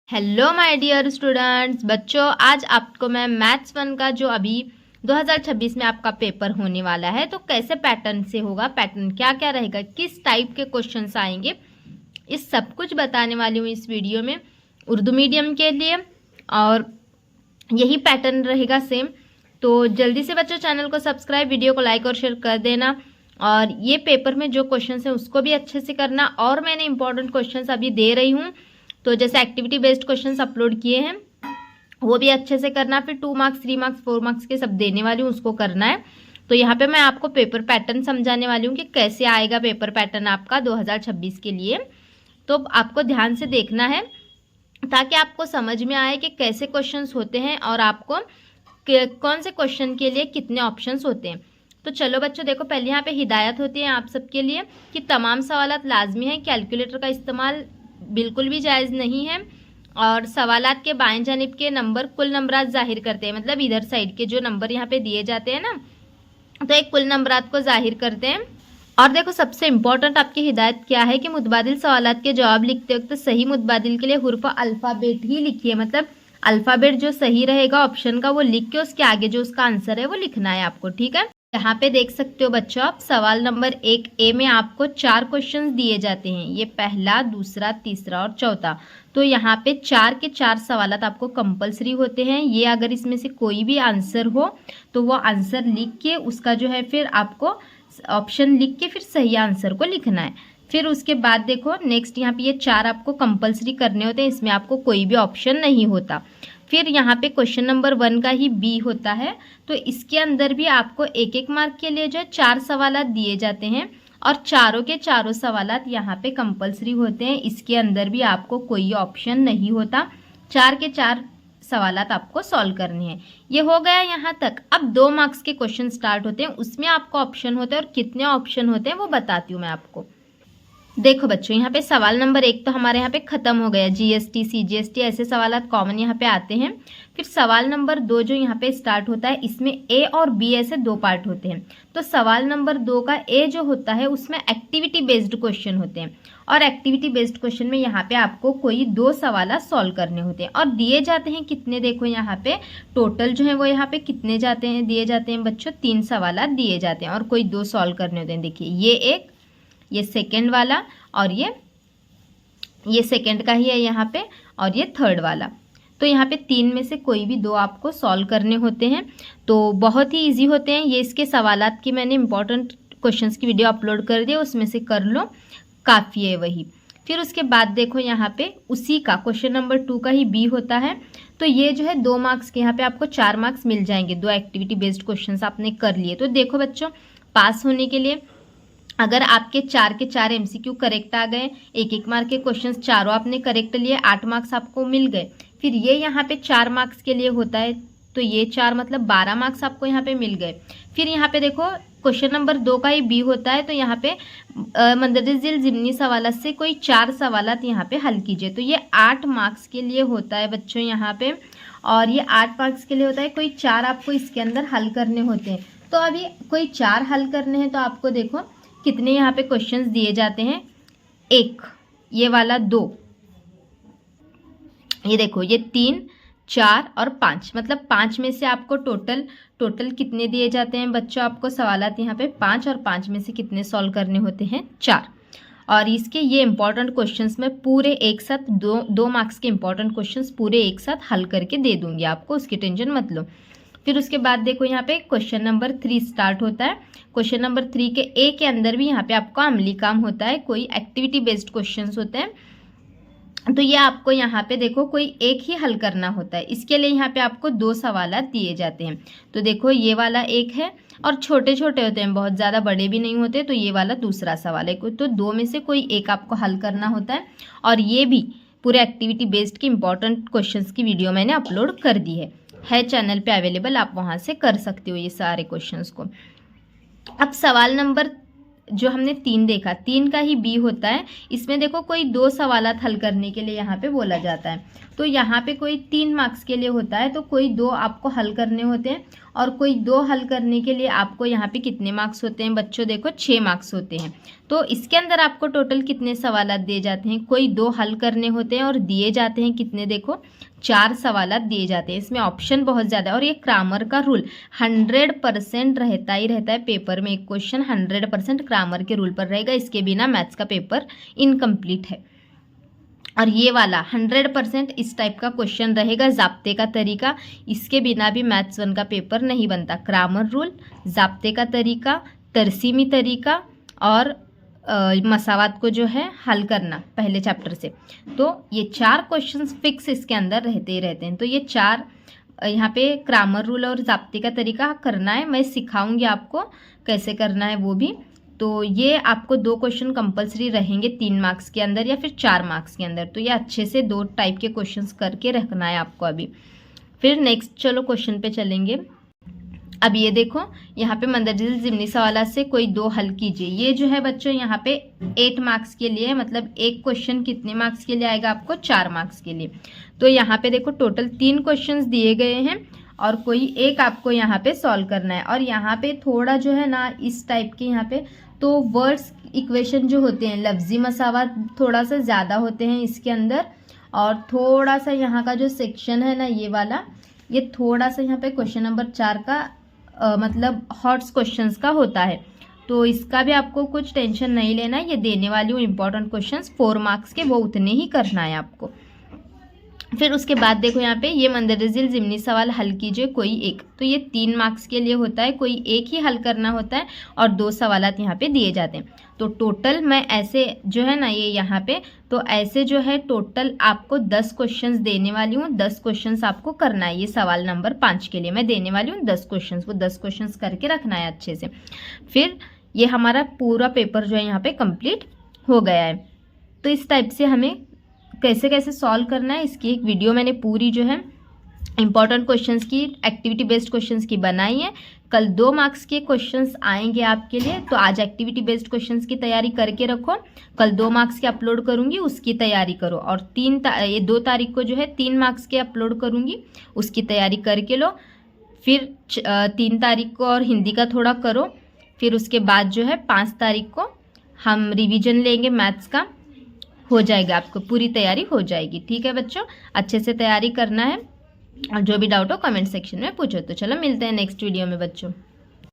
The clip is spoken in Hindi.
हेलो माय डियर स्टूडेंट्स, बच्चों आज आपको मैं मैथ्स 1 का जो अभी 2026 में आपका पेपर होने वाला है तो कैसे पैटर्न से होगा, पैटर्न क्या क्या रहेगा, किस टाइप के क्वेश्चंस आएंगे, इस सब कुछ बताने वाली हूँ इस वीडियो में उर्दू मीडियम के लिए। और यही पैटर्न रहेगा सेम। तो जल्दी से बच्चों चैनल को सब्सक्राइब, वीडियो को लाइक और शेयर कर देना। और ये पेपर में जो क्वेश्चंस हैं उसको भी अच्छे से करना। और मैंने इंपॉर्टेंट क्वेश्चंस अभी दे रही हूँ, तो जैसे एक्टिविटी बेस्ड क्वेश्चंस अपलोड किए हैं वो भी अच्छे से करना। फिर 2 मार्क्स 3 मार्क्स 4 मार्क्स के सब देने वाली हूँ, उसको करना है। तो यहाँ पे मैं आपको पेपर पैटर्न समझाने वाली हूँ कि कैसे आएगा पेपर पैटर्न आपका 2026 के लिए। तो आपको ध्यान से देखना है ताकि आपको समझ में आए कि कैसे क्वेश्चंस होते हैं और आपको कौन से क्वेश्चन के लिए कितने ऑप्शंस होते हैं। तो चलो बच्चों देखो, पहले यहाँ पे हिदायत होती है आप सबके लिए कि तमाम सवालात लाजमी है, कैलकुलेटर का इस्तेमाल बिल्कुल भी जायज़ नहीं है। और सवालात के बाएं जानिब के नंबर कुल नंबरात जाहिर करते हैं, मतलब इधर साइड के जो नंबर यहाँ पे दिए जाते हैं ना, तो एक कुल नंबरात को जाहिर करते हैं। और देखो सबसे इम्पोर्टेंट आपकी हिदायत क्या है कि मुतबादिल सवालात के जवाब लिखते वक्त सही मुतबादिल के लिए हुर्फ अल्फ़ाबेट ही लिखिए, मतलब अल्फ़ाबेट जो सही रहेगा ऑप्शन का वो लिख के उसके आगे जो उसका आंसर है वो लिखना है आपको, ठीक है। यहाँ पे देख सकते हो बच्चों आप, सवाल नंबर 1A में आपको 4 क्वेश्चंस दिए जाते हैं, ये पहला, दूसरा, तीसरा और चौथा। तो यहाँ पे 4 के 4 सवालात आपको कंपलसरी होते हैं। ये अगर इसमें से कोई भी आंसर हो तो वो आंसर लिख के उसका जो है फिर आपको ऑप्शन लिख के फिर सही आंसर को लिखना है। फिर उसके बाद देखो नेक्स्ट यहाँ पे ये 4 आपको कंपलसरी करने होते हैं, इसमें आपको कोई भी ऑप्शन नहीं होता। फिर यहाँ पे क्वेश्चन नंबर 1 का ही बी होता है, तो इसके अंदर भी आपको 1-1 मार्क के लिए जो 4 सवालात दिए जाते हैं और चारों के चारों सवालात यहाँ पे कंपलसरी होते हैं। इसके अंदर भी आपको कोई ऑप्शन नहीं होता, 4 के 4 सवालात आपको सॉल्व करने हैं। ये हो गया यहाँ तक। अब 2 मार्क्स के क्वेश्चन स्टार्ट होते हैं, उसमें आपको ऑप्शन होते हैं और कितने ऑप्शन होते हैं वो बताती हूँ मैं आपको। देखो बच्चों यहाँ पे सवाल नंबर 1 तो हमारे यहाँ पे खत्म हो गया, जीएसटी सीजीएसटी ऐसे सवालात कॉमन यहाँ पे आते हैं। फिर सवाल नंबर 2 जो यहाँ पे स्टार्ट होता है, इसमें ए और बी ऐसे 2 पार्ट होते हैं। तो सवाल नंबर 2 का ए जो होता है उसमें एक्टिविटी बेस्ड क्वेश्चन होते हैं, और एक्टिविटी बेस्ड क्वेश्चन में यहाँ पे आपको कोई 2 सवाल सॉल्व करने होते हैं। और दिए जाते हैं कितने, देखो यहाँ पे टोटल जो है वो यहाँ पे कितने जाते हैं, दिए जाते हैं बच्चों 3 सवाल दिए जाते हैं और कोई 2 सॉल्व करने होते हैं। देखिए ये एक, ये सेकेंड वाला, और ये सेकेंड का ही है यहाँ पे, और ये थर्ड वाला। तो यहाँ पे 3 में से कोई भी 2 आपको सॉल्व करने होते हैं। तो बहुत ही इजी होते हैं ये। इसके सवालात की मैंने इंपॉर्टेंट क्वेश्चंस की वीडियो अपलोड कर दी है, उसमें से कर लो, काफ़ी है वही। फिर उसके बाद देखो यहाँ पे उसी का क्वेश्चन नंबर 2 का ही बी होता है। तो ये जो है 2 मार्क्स के, यहाँ पे आपको 4 मार्क्स मिल जाएंगे। 2 एक्टिविटी बेस्ड क्वेश्चन आपने कर लिए। तो देखो बच्चों, पास होने के लिए अगर आपके 4 के 4 एमसीक्यू करेक्ट आ गए, 1-1 मार्क के क्वेश्चंस चारों आपने करेक्ट लिए, 8 मार्क्स आपको मिल गए। फिर ये यहाँ पे 4 मार्क्स के लिए होता है, तो ये 4 मतलब 12 मार्क्स आपको यहाँ पे मिल गए। फिर यहाँ पे देखो क्वेश्चन नंबर 2 का ही बी होता है, तो यहाँ पे मंदरजिल जिमनी सवालात से कोई 4 सवालात यहाँ पे हल कीजिए। तो ये 8 मार्क्स के लिए होता है बच्चों यहाँ पे, और ये 8 मार्क्स के लिए होता है। कोई 4 आपको इसके अंदर हल करने होते हैं। तो अभी कोई 4 हल करने हैं, तो आपको देखो कितने यहाँ पे क्वेश्चंस दिए जाते हैं, 1, ये वाला 2, ये देखो ये 3, 4 और 5, मतलब 5 में से आपको टोटल कितने दिए जाते हैं बच्चों, आपको सवालात यहाँ पे 5, और 5 में से कितने सॉल्व करने होते हैं, 4। और इसके ये इंपॉर्टेंट क्वेश्चंस में पूरे एक साथ 2 मार्क्स के इंपॉर्टेंट क्वेश्चंस पूरे एक साथ हल करके दे दूंगी आपको, उसकी टेंशन मत लो। फिर उसके बाद देखो यहाँ पे क्वेश्चन नंबर 3 स्टार्ट होता है। क्वेश्चन नंबर 3 के ए के अंदर भी यहाँ पे आपका अमली काम होता है, कोई एक्टिविटी बेस्ड क्वेश्चंस होते हैं। तो ये आपको यहाँ पे देखो कोई एक ही हल करना होता है। इसके लिए यहाँ पे आपको 2 सवाल दिए जाते हैं। तो देखो ये वाला एक है, और छोटे छोटे होते हैं, बहुत ज़्यादा बड़े भी नहीं होते। तो ये वाला दूसरा सवाल है, तो 2 में से कोई एक आपको हल करना होता है। और ये भी पूरे एक्टिविटी बेस्ड की इंपॉर्टेंट क्वेश्चंस की वीडियो मैंने अपलोड कर दी है चैनल पे अवेलेबल, आप वहाँ से कर सकते हो ये सारे क्वेश्चंस को। अब सवाल नंबर जो हमने 3 देखा, 3 का ही बी होता है। इसमें देखो कोई 2 सवालात हल करने के लिए यहाँ पे बोला जाता है। तो यहाँ पे कोई 3 मार्क्स के लिए होता है, तो कोई 2 आपको हल करने होते हैं। और कोई 2 हल करने के लिए आपको यहाँ पे कितने मार्क्स होते हैं बच्चों? देखो 6 मार्क्स होते हैं। तो इसके अंदर आपको टोटल कितने सवालात दिए जाते हैं? कोई 2 हल करने होते हैं और दिए जाते हैं कितने? देखो 4 सवालात दिए जाते हैं। इसमें ऑप्शन बहुत ज़्यादा है और ये ग्रामर का रूल 100% रहता ही रहता है। पेपर में एक क्वेश्चन 100% ग्रामर के रूल पर रहेगा, इसके बिना मैथ्स का पेपर इनकम्प्लीट है। और ये वाला 100% इस टाइप का क्वेश्चन रहेगा, ज़ाब्ते का तरीका, इसके बिना भी मैथ्स 1 का पेपर नहीं बनता। ग्रामर रूल, ज़ाब्ते का तरीका, तरसीमी तरीका और मसावात को जो है हल करना पहले चैप्टर से। तो ये 4 क्वेश्चंस फिक्स इसके अंदर रहते ही रहते हैं। तो ये 4 यहाँ पे ग्रामर रूल और ज़ाब्ते का तरीका करना है, मैं सिखाऊंगी आपको कैसे करना है वो भी। तो ये आपको 2 क्वेश्चन कंपलसरी रहेंगे 3 मार्क्स के अंदर या फिर 4 मार्क्स के अंदर। तो ये अच्छे से 2 टाइप के क्वेश्चंस करके रखना है आपको अभी। फिर नेक्स्ट चलो क्वेश्चन पे चलेंगे। अब ये देखो यहाँ पे मंदरजाली ज़िमनी सवालात से कोई 2 हल कीजिए। ये जो है बच्चों यहाँ पे 8 मार्क्स के लिए, मतलब एक क्वेश्चन कितने मार्क्स के लिए आएगा आपको? 4 मार्क्स के लिए। तो यहाँ पे देखो टोटल 3 क्वेश्चंस दिए गए हैं और कोई एक आपको यहाँ पे सॉल्व करना है। और यहाँ पे थोड़ा जो है ना इस टाइप के यहाँ पे तो वर्ड्स इक्वेशन जो होते हैं, लफ्ज़ी मसावात थोड़ा सा ज़्यादा होते हैं इसके अंदर। और थोड़ा सा यहाँ का जो सेक्शन है ना ये वाला, ये थोड़ा सा यहाँ पे क्वेश्चन नंबर 4 का मतलब हॉट्स क्वेश्चंस का होता है। तो इसका भी आपको कुछ टेंशन नहीं लेना है, ये देने वाली हूँ इंपॉर्टेंट क्वेश्चंस 4 मार्क्स के, वो उतने ही करना है आपको। फिर उसके बाद देखो यहाँ पे ये मंदरजाली ज़िमनी सवाल हल कीजिए कोई एक। तो ये 3 मार्क्स के लिए होता है, कोई एक ही हल करना होता है और 2 सवालात यहाँ पे दिए जाते हैं। तो टोटल मैं ऐसे जो है ना ये यहाँ पे, तो ऐसे जो है टोटल आपको 10 क्वेश्चंस देने वाली हूँ। 10 क्वेश्चंस आपको करना है। ये सवाल नंबर 5 के लिए मैं देने वाली हूँ 10 क्वेश्चंस, वो 10 क्वेश्चंस करके रखना है अच्छे से। फिर ये हमारा पूरा पेपर जो है यहाँ पे कंप्लीट हो गया है। तो इस टाइप से हमें कैसे कैसे सॉल्व करना है इसकी एक वीडियो मैंने पूरी जो है इंपॉर्टेंट क्वेश्चंस की, एक्टिविटी बेस्ड क्वेश्चंस की बनाई है। कल 2 मार्क्स के क्वेश्चंस आएंगे आपके लिए, तो आज एक्टिविटी बेस्ड क्वेश्चंस की तैयारी करके रखो। कल 2 मार्क्स के अपलोड करूंगी, उसकी तैयारी करो। और 2 तारीख को जो है 3 मार्क्स के अपलोड करूंगी, उसकी तैयारी करके लो। फिर 3 तारीख को और हिंदी का थोड़ा करो। फिर उसके बाद जो है 5 तारीख को हम रिविजन लेंगे मैथ्स का, हो जाएगा, आपको पूरी तैयारी हो जाएगी। ठीक है बच्चों, अच्छे से तैयारी करना है और जो भी डाउट हो कमेंट सेक्शन में पूछो। तो चलो मिलते हैं नेक्स्ट वीडियो में बच्चों।